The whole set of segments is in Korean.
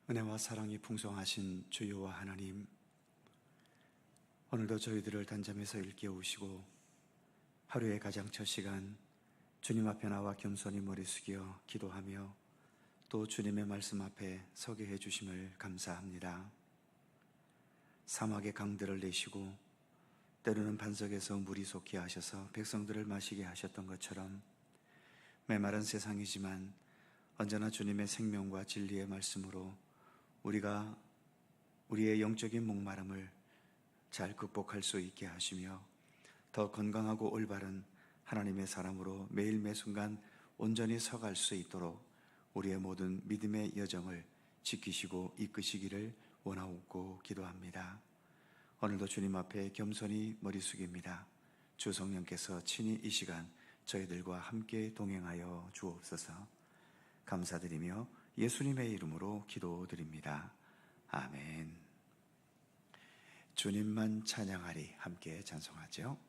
은혜와 사랑이 풍성하신 주여와 하나님, 오늘도 저희들을 단잠에서 일깨우시고 하루의 가장 첫 시간 주님 앞에 나와 겸손히 머리 숙여 기도하며 또 주님의 말씀 앞에 서게 해주심을 감사합니다. 사막의 강들을 내시고 때로는 반석에서 물이 솟게 하셔서 백성들을 마시게 하셨던 것처럼 메마른 세상이지만 언제나 주님의 생명과 진리의 말씀으로 우리가 우리의 영적인 목마름을 잘 극복할 수 있게 하시며 더 건강하고 올바른 하나님의 사람으로 매일 매순간 온전히 서갈 수 있도록 우리의 모든 믿음의 여정을 지키시고 이끄시기를 원하옵고 기도합니다. 오늘도 주님 앞에 겸손히 머리 숙입니다. 주 성령께서 친히 이 시간 저희들과 함께 동행하여 주옵소서. 감사드리며 예수님의 이름으로 기도드립니다. 아멘. 주님만 찬양하리 함께 찬송하죠.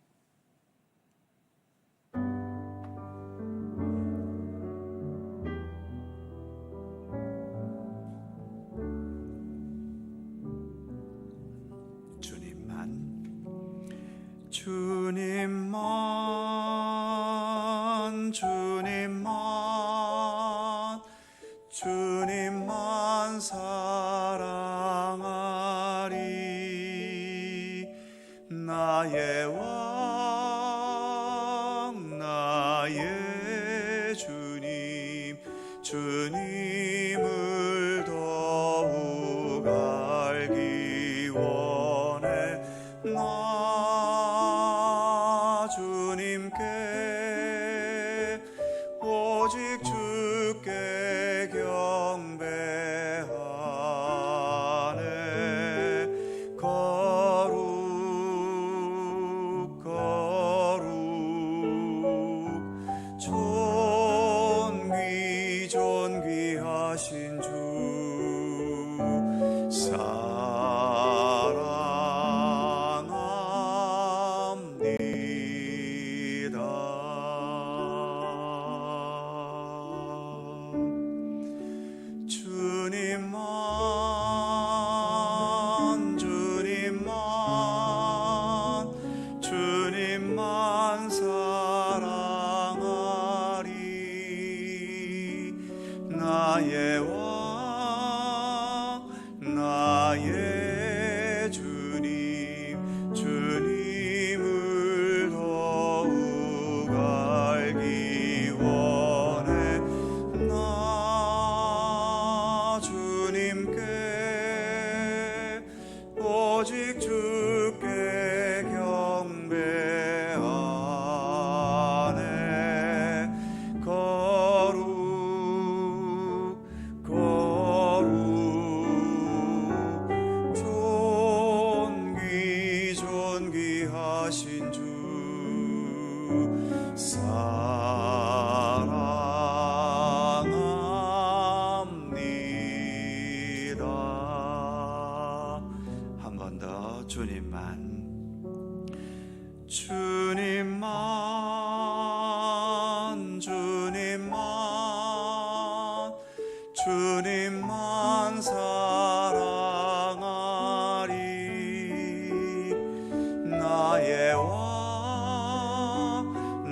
주님만 사랑하리. 나의 왕 나의 주님, 주님을 더욱 알기 원해. 나 주님께 오직 주께 경배하네. 거룩 거룩 존귀하신 주 주님만 사랑하리. 나의 왕 나의 주님, 주님을 더욱 알기 원해. 나 주님께 오직 주께 경배하네. 거룩 거룩 존귀하신 주 사랑합니다. 한 번 더 주님만 사랑하리. 나의 왕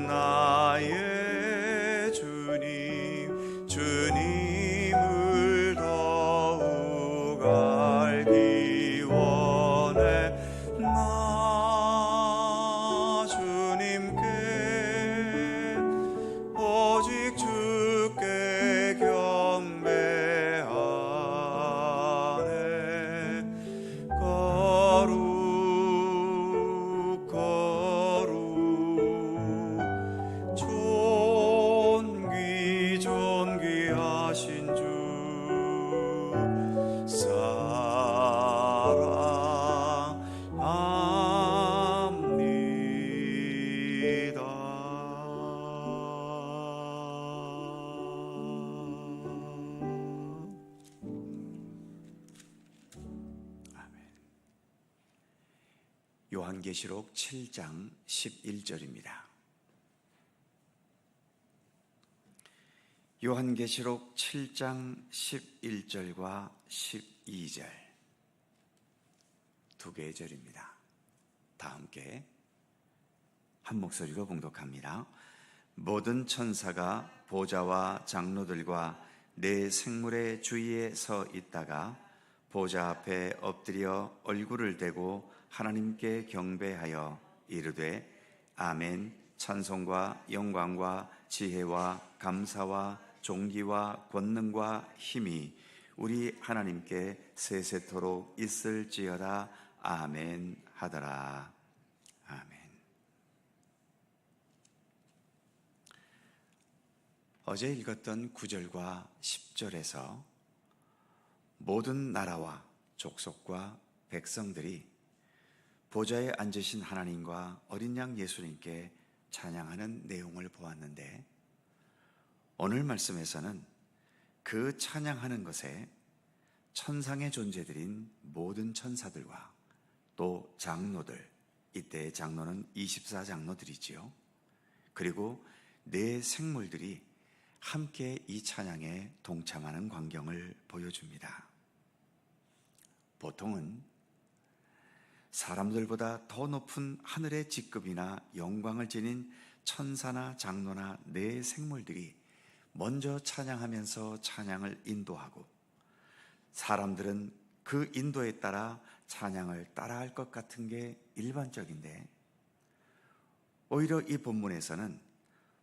나의 주님, 주님을 더욱 알기 원해. 나 주님께 오직 주께 경배하네. 거룩 거룩 존귀하신 주 사랑합니다. 요한계시록 7장 11절입니다. 요한계시록 7장 11절과 12절 두 개의 절입니다. 다 함께 한 목소리로 봉독합니다. 모든 천사가 보좌와 장로들과 네 생물의 주위에 서 있다가 보좌 앞에 엎드려 얼굴을 대고 하나님께 경배하여 이르되 아멘. 찬송과 영광과 지혜와 감사와 존귀와 권능과 힘이 우리 하나님께 세세토록 있을지어다. 아멘 하더라. 아멘. 어제 읽었던 9절과 10절에서 모든 나라와 족속과 백성들이 보좌에 앉으신 하나님과 어린 양 예수님께 찬양하는 내용을 보았는데, 오늘 말씀에서는 그 찬양하는 것에 천상의 존재들인 모든 천사들과 또 장로들, 이때의 장로는 24장로들이지요. 그리고 네 생물들이 함께 이 찬양에 동참하는 광경을 보여줍니다. 보통은 사람들보다 더 높은 하늘의 직급이나 영광을 지닌 천사나 장로나 네 생물들이 먼저 찬양하면서 찬양을 인도하고, 사람들은 그 인도에 따라 찬양을 따라할 것 같은 게 일반적인데, 오히려 이 본문에서는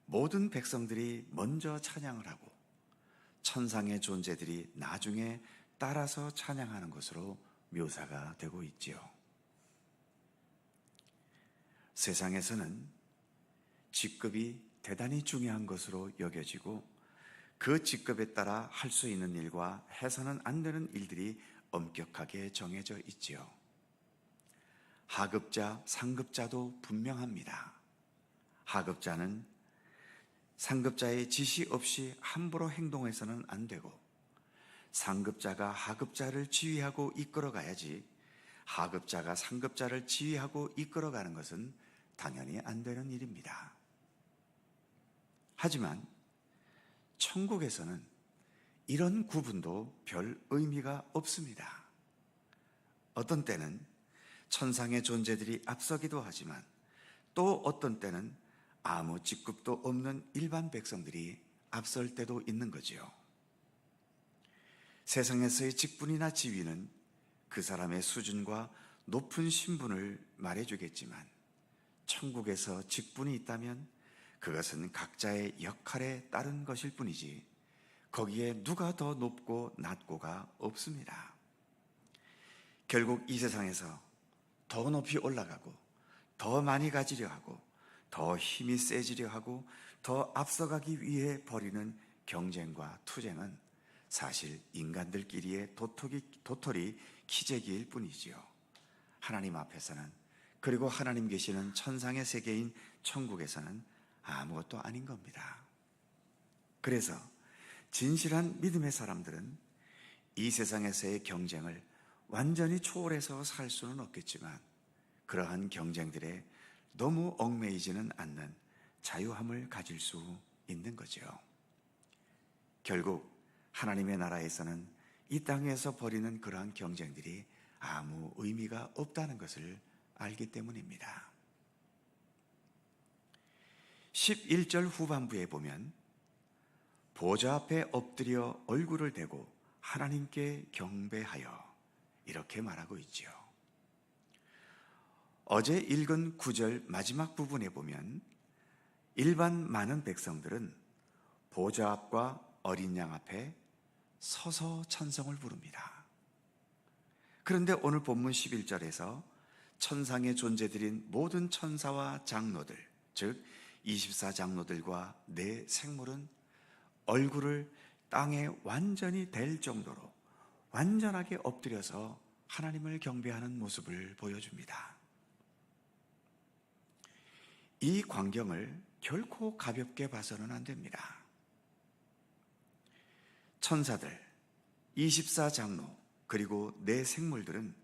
모든 백성들이 먼저 찬양을 하고 천상의 존재들이 나중에 따라서 찬양하는 것으로 묘사가 되고 있지요. 세상에서는 직급이 대단히 중요한 것으로 여겨지고, 그 직급에 따라 할 수 있는 일과 해서는 안 되는 일들이 엄격하게 정해져 있지요. 하급자, 상급자도 분명합니다. 하급자는 상급자의 지시 없이 함부로 행동해서는 안 되고, 상급자가 하급자를 지휘하고 이끌어가야지 하급자가 상급자를 지휘하고 이끌어가는 것은 당연히 안 되는 일입니다. 하지만 천국에서는 이런 구분도 별 의미가 없습니다. 어떤 때는 천상의 존재들이 앞서기도 하지만, 또 어떤 때는 아무 직급도 없는 일반 백성들이 앞설 때도 있는 거지요. 세상에서의 직분이나 지위는 그 사람의 수준과 높은 신분을 말해주겠지만, 천국에서 직분이 있다면 그것은 각자의 역할에 따른 것일 뿐이지 거기에 누가 더 높고 낮고가 없습니다. 결국 이 세상에서 더 높이 올라가고 더 많이 가지려 하고 더 힘이 세지려 하고 더 앞서가기 위해 벌이는 경쟁과 투쟁은 사실 인간들끼리의 도토리 키재기일 뿐이지요. 하나님 앞에서는, 그리고 하나님 계시는 천상의 세계인 천국에서는 아무것도 아닌 겁니다. 그래서 진실한 믿음의 사람들은 이 세상에서의 경쟁을 완전히 초월해서 살 수는 없겠지만, 그러한 경쟁들에 너무 얽매이지는 않는 자유함을 가질 수 있는 거죠. 결국 하나님의 나라에서는 이 땅에서 벌이는 그러한 경쟁들이 아무 의미가 없다는 것을 알기 때문입니다. 11절 후반부에 보면 보좌 앞에 엎드려 얼굴을 대고 하나님께 경배하여 이렇게 말하고 있지요. 어제 읽은 9절 마지막 부분에 보면 일반 많은 백성들은 보좌 앞과 어린 양 앞에 서서 찬송을 부릅니다. 그런데 오늘 본문 11절에서 천상의 존재들인 모든 천사와 장로들, 즉 24장로들과 네 생물은 얼굴을 땅에 완전히 댈 정도로 완전하게 엎드려서 하나님을 경배하는 모습을 보여줍니다. 이 광경을 결코 가볍게 봐서는 안 됩니다. 천사들, 24장로, 그리고 네 생물들은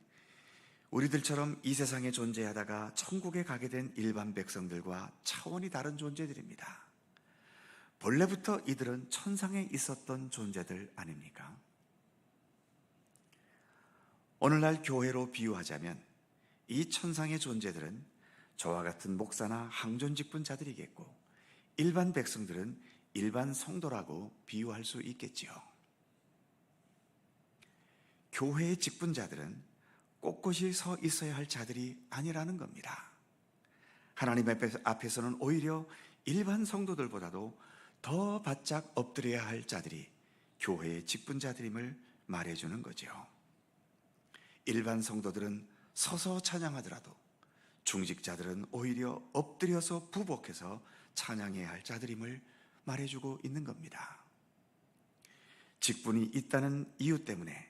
우리들처럼 이 세상에 존재하다가 천국에 가게 된 일반 백성들과 차원이 다른 존재들입니다. 본래부터 이들은 천상에 있었던 존재들 아닙니까? 오늘날 교회로 비유하자면 이 천상의 존재들은 저와 같은 목사나 항존 직분자들이겠고, 일반 백성들은 일반 성도라고 비유할 수 있겠지요. 교회의 직분자들은 꼿꼿이 서 있어야 할 자들이 아니라는 겁니다. 하나님 앞에서는 오히려 일반 성도들보다도 더 바짝 엎드려야 할 자들이 교회의 직분자들임을 말해주는 거죠. 일반 성도들은 서서 찬양하더라도 중직자들은 오히려 엎드려서 부복해서 찬양해야 할 자들임을 말해주고 있는 겁니다. 직분이 있다는 이유 때문에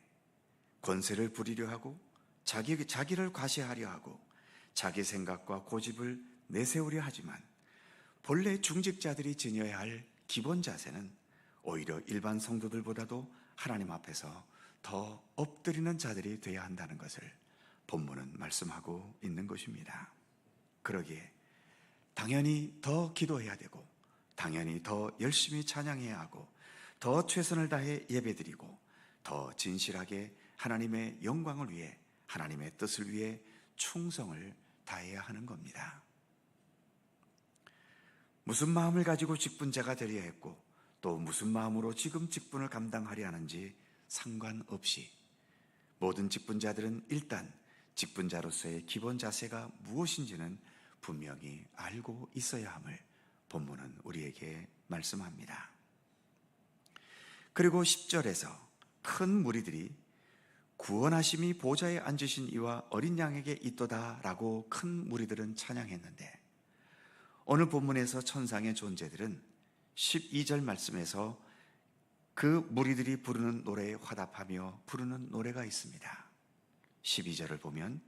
권세를 부리려 하고 자기를 과시하려 하고 자기 생각과 고집을 내세우려 하지만, 본래 중직자들이 지녀야 할 기본 자세는 오히려 일반 성도들보다도 하나님 앞에서 더 엎드리는 자들이 되어야 한다는 것을 본문은 말씀하고 있는 것입니다. 그러기에 당연히 더 기도해야 되고, 당연히 더 열심히 찬양해야 하고, 더 최선을 다해 예배드리고, 더 진실하게 하나님의 영광을 위해, 하나님의 뜻을 위해 충성을 다해야 하는 겁니다. 무슨 마음을 가지고 직분자가 되려 했고, 또 무슨 마음으로 지금 직분을 감당하려 하는지 상관없이 모든 직분자들은 일단 직분자로서의 기본 자세가 무엇인지는 분명히 알고 있어야 함을 본문은 우리에게 말씀합니다. 그리고 10절에서 큰 무리들이 구원하심이 보좌에 앉으신 이와 어린 양에게 있도다 라고 큰 무리들은 찬양했는데, 오늘 본문에서 천상의 존재들은 12절 말씀에서 그 무리들이 부르는 노래에 화답하며 부르는 노래가 있습니다. 12절을 보면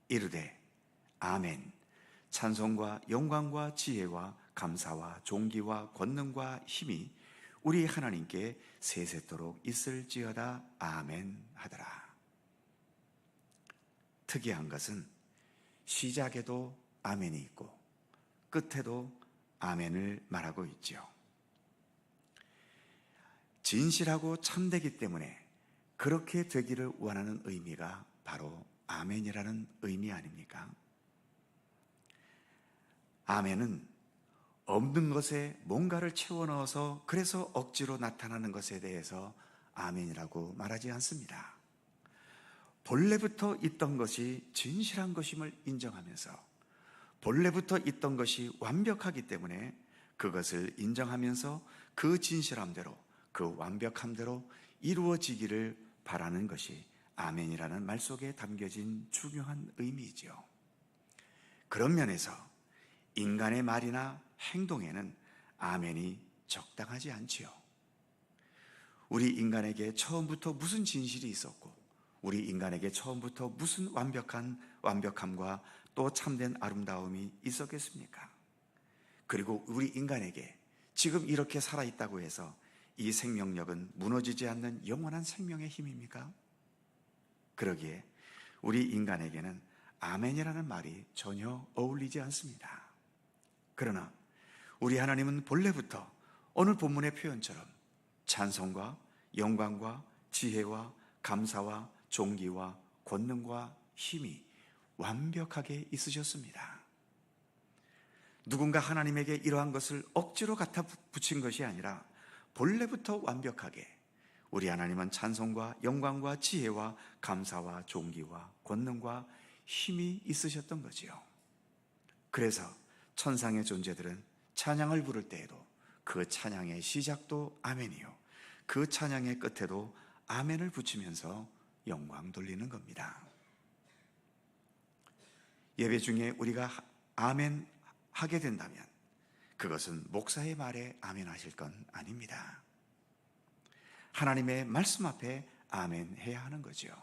이르되 아멘, 찬송과 영광과 지혜와 감사와 존귀와 권능과 힘이 우리 하나님께 세세토록 있을지어다 아멘 하더라. 특이한 것은 시작에도 아멘이 있고 끝에도 아멘을 말하고 있죠. 진실하고 참되기 때문에 그렇게 되기를 원하는 의미가 바로 아멘이라는 의미 아닙니까? 아멘은 없는 것에 뭔가를 채워 넣어서 그래서 억지로 나타나는 것에 대해서 아멘이라고 말하지 않습니다. 본래부터 있던 것이 진실한 것임을 인정하면서, 본래부터 있던 것이 완벽하기 때문에 그것을 인정하면서 그 진실함대로, 그 완벽함대로 이루어지기를 바라는 것이 아멘이라는 말 속에 담겨진 중요한 의미이지요. 그런 면에서 인간의 말이나 행동에는 아멘이 적당하지 않지요. 우리 인간에게 처음부터 무슨 진실이 있었고, 우리 인간에게 처음부터 무슨 완벽함과 또 참된 아름다움이 있었겠습니까? 그리고 우리 인간에게 지금 이렇게 살아있다고 해서 이 생명력은 무너지지 않는 영원한 생명의 힘입니까? 그러기에 우리 인간에게는 아멘이라는 말이 전혀 어울리지 않습니다. 그러나 우리 하나님은 본래부터 오늘 본문의 표현처럼 찬송과 영광과 지혜와 감사와 존귀와 권능과 힘이 완벽하게 있으셨습니다. 누군가 하나님에게 이러한 것을 억지로 갖다 붙인 것이 아니라 본래부터 완벽하게 우리 하나님은 찬송과 영광과 지혜와 감사와 존귀와 권능과 힘이 있으셨던 거지요. 그래서 천상의 존재들은 찬양을 부를 때에도 그 찬양의 시작도 아멘이요, 그 찬양의 끝에도 아멘을 붙이면서 영광 돌리는 겁니다. 예배 중에 우리가 아멘 하게 된다면 그것은 목사의 말에 아멘 하실 건 아닙니다. 하나님의 말씀 앞에 아멘 해야 하는 거죠.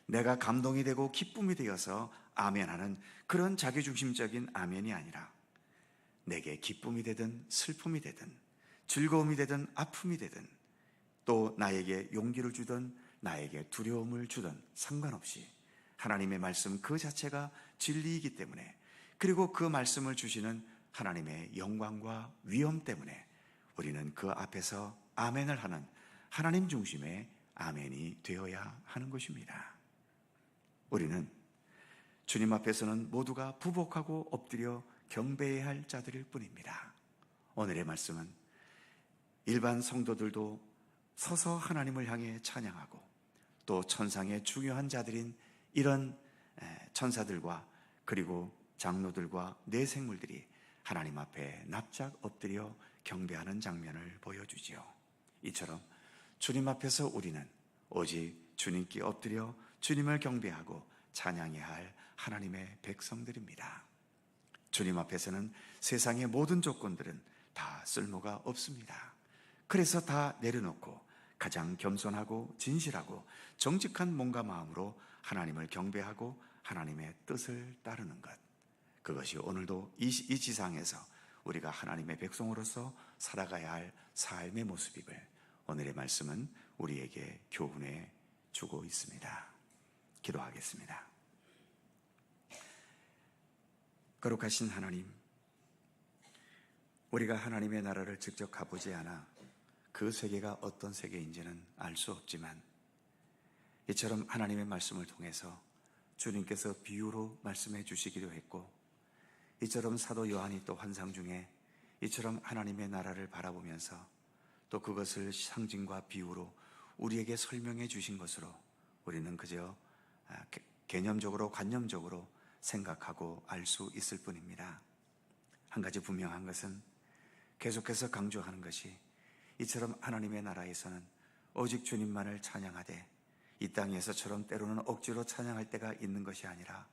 내가 감동이 되고 기쁨이 되어서 아멘하는 그런 자기중심적인 아멘이 아니라, 내게 기쁨이 되든 슬픔이 되든 즐거움이 되든 아픔이 되든, 또 나에게 용기를 주든 나에게 두려움을 주든 상관없이 하나님의 말씀 그 자체가 진리이기 때문에, 그리고 그 말씀을 주시는 하나님의 영광과 위엄 때문에 우리는 그 앞에서 아멘을 하는 하나님 중심의 아멘이 되어야 하는 것입니다. 우리는 주님 앞에서는 모두가 부복하고 엎드려 경배해야 할 자들일 뿐입니다. 오늘의 말씀은 일반 성도들도 서서 하나님을 향해 찬양하고 또 천상의 중요한 자들인 이런 천사들과 그리고 장로들과 내생물들이 하나님 앞에 납작 엎드려 경배하는 장면을 보여주지요. 이처럼 주님 앞에서 우리는 오직 주님께 엎드려 주님을 경배하고 찬양해야 할 하나님의 백성들입니다. 주님 앞에서는 세상의 모든 조건들은 다 쓸모가 없습니다. 그래서 다 내려놓고 가장 겸손하고 진실하고 정직한 몸과 마음으로 하나님을 경배하고 하나님의 뜻을 따르는 것, 그것이 오늘도 이 지상에서 우리가 하나님의 백성으로서 살아가야 할 삶의 모습임을 오늘의 말씀은 우리에게 교훈해 주고 있습니다. 기도하겠습니다. 거룩하신 하나님, 우리가 하나님의 나라를 직접 가보지 않아 그 세계가 어떤 세계인지는 알 수 없지만 이처럼 하나님의 말씀을 통해서 주님께서 비유로 말씀해 주시기도 했고, 이처럼 사도 요한이 또 환상 중에 이처럼 하나님의 나라를 바라보면서 또 그것을 상징과 비유로 우리에게 설명해 주신 것으로 우리는 그저 개념적으로 관념적으로 생각하고 알 수 있을 뿐입니다. 한 가지 분명한 것은 계속해서 강조하는 것이 이처럼 하나님의 나라에서는 오직 주님만을 찬양하되 이 땅에서처럼 때로는 억지로 찬양할 때가 있는 것이 아니라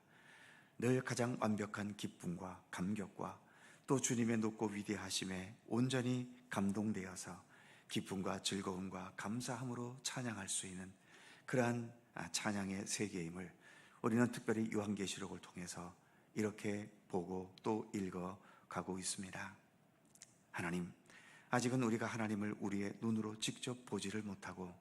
늘 가장 완벽한 기쁨과 감격과 또 주님의 높고 위대하심에 온전히 감동되어서 기쁨과 즐거움과 감사함으로 찬양할 수 있는 그러한 찬양의 세계임을 우리는 특별히 요한계시록을 통해서 이렇게 보고 또 읽어가고 있습니다. 하나님, 아직은 우리가 하나님을 우리의 눈으로 직접 보지를 못하고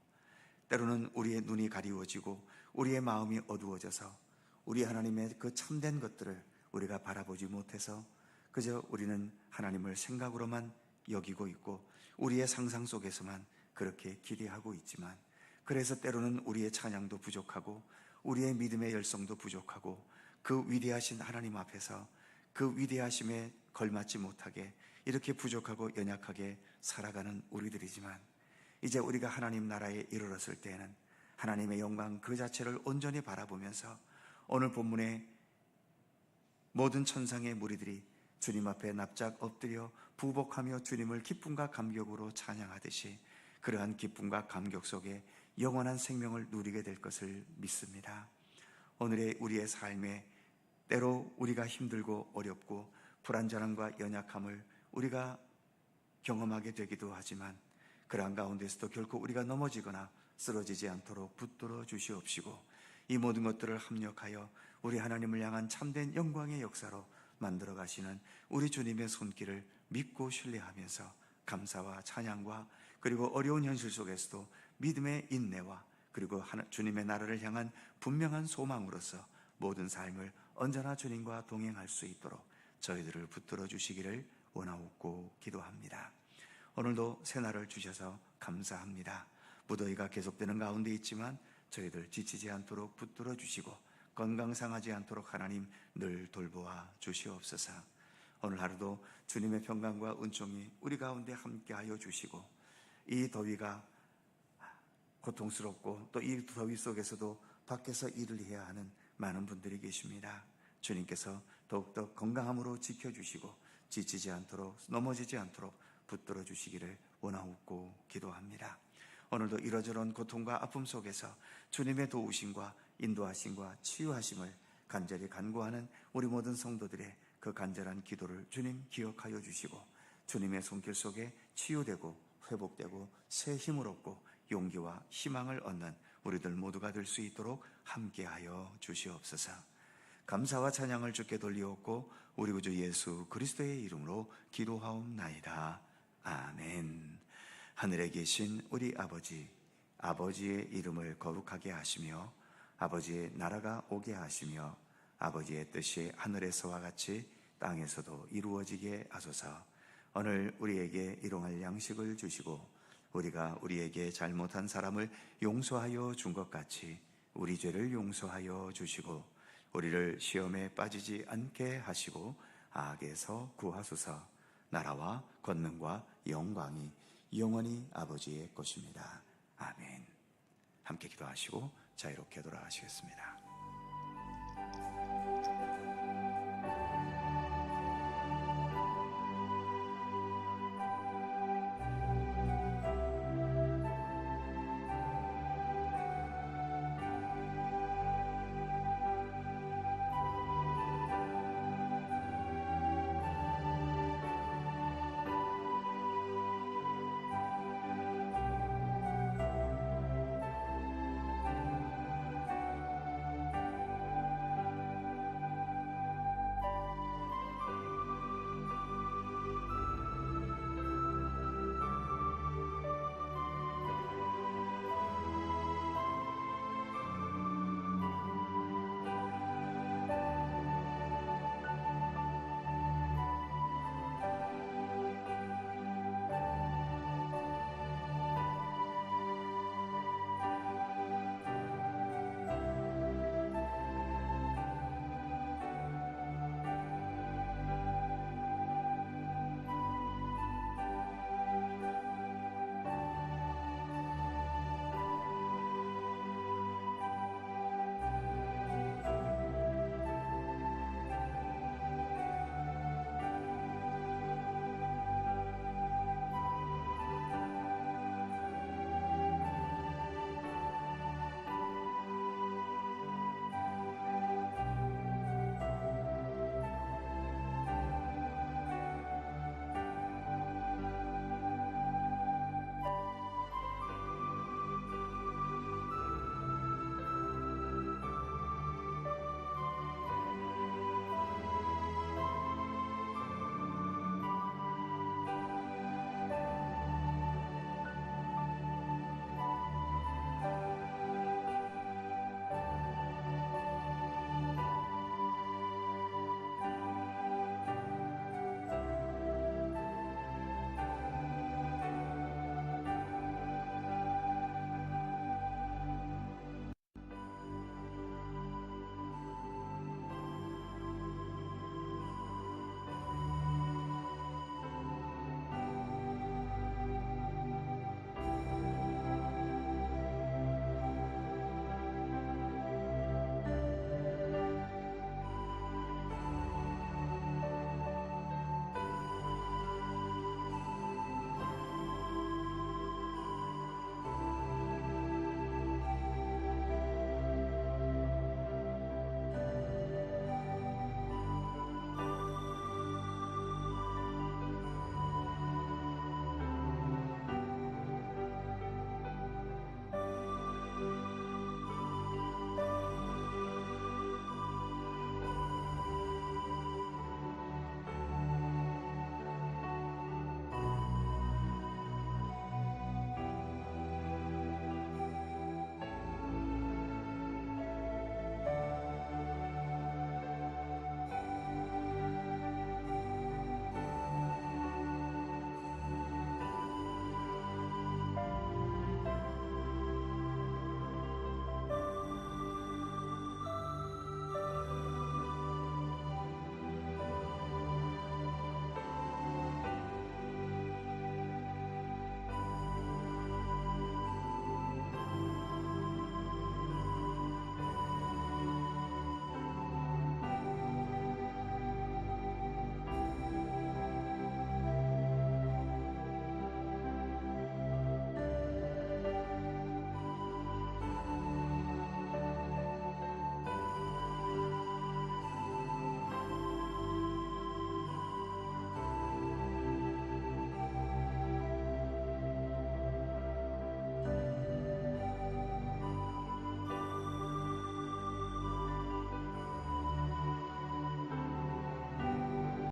때로는 우리의 눈이 가리워지고 우리의 마음이 어두워져서 우리 하나님의 그 참된 것들을 우리가 바라보지 못해서 그저 우리는 하나님을 생각으로만 여기고 있고 우리의 상상 속에서만 그렇게 기대하고 있지만, 그래서 때로는 우리의 찬양도 부족하고 우리의 믿음의 열성도 부족하고 그 위대하신 하나님 앞에서 그 위대하심에 걸맞지 못하게 이렇게 부족하고 연약하게 살아가는 우리들이지만, 이제 우리가 하나님 나라에 이르렀을 때에는 하나님의 영광 그 자체를 온전히 바라보면서 오늘 본문의 모든 천상의 무리들이 주님 앞에 납작 엎드려 부복하며 주님을 기쁨과 감격으로 찬양하듯이 그러한 기쁨과 감격 속에 영원한 생명을 누리게 될 것을 믿습니다. 오늘의 우리의 삶에 때로 우리가 힘들고 어렵고 불안전함과 연약함을 우리가 경험하게 되기도 하지만 그러한 가운데서도 결코 우리가 넘어지거나 쓰러지지 않도록 붙들어 주시옵시고 이 모든 것들을 합력하여 우리 하나님을 향한 참된 영광의 역사로 만들어 가시는 우리 주님의 손길을 믿고 신뢰하면서 감사와 찬양과 그리고 어려운 현실 속에서도 믿음의 인내와 그리고 주님의 나라를 향한 분명한 소망으로서 모든 삶을 언제나 주님과 동행할 수 있도록 저희들을 붙들어 주시기를 원하옵고 기도합니다. 오늘도 새날을 주셔서 감사합니다. 무더위가 계속되는 가운데 있지만 저희들 지치지 않도록 붙들어 주시고 건강 상하지 않도록 하나님 늘 돌보아 주시옵소서. 오늘 하루도 주님의 평강과 은총이 우리 가운데 함께하여 주시고 이 더위가 고통스럽고 또 이 더위 속에서도 밖에서 일을 해야 하는 많은 분들이 계십니다. 주님께서 더욱더 건강함으로 지켜주시고 지치지 않도록 넘어지지 않도록 붙들어 주시기를 원하옵고 기도합니다. 오늘도 이러저런 고통과 아픔 속에서 주님의 도우심과 인도하심과 치유하심을 간절히 간구하는 우리 모든 성도들의 그 간절한 기도를 주님 기억하여 주시고 주님의 손길 속에 치유되고 회복되고 새 힘을 얻고 용기와 희망을 얻는 우리들 모두가 될 수 있도록 함께하여 주시옵소서. 감사와 찬양을 주께 돌리옵고 우리 구주 예수 그리스도의 이름으로 기도하옵나이다. 아멘. 하늘에 계신 우리 아버지, 아버지의 이름을 거룩하게 하시며 아버지의 나라가 오게 하시며 아버지의 뜻이 하늘에서와 같이 땅에서도 이루어지게 하소서. 오늘 우리에게 일용할 양식을 주시고 우리가 우리에게 잘못한 사람을 용서하여 준 것 같이 우리 죄를 용서하여 주시고 우리를 시험에 빠지지 않게 하시고 악에서 구하소서. 나라와 권능과 영광이 영원히 아버지의 것입니다. 아멘. 함께 기도하시고 자유롭게 돌아가시겠습니다.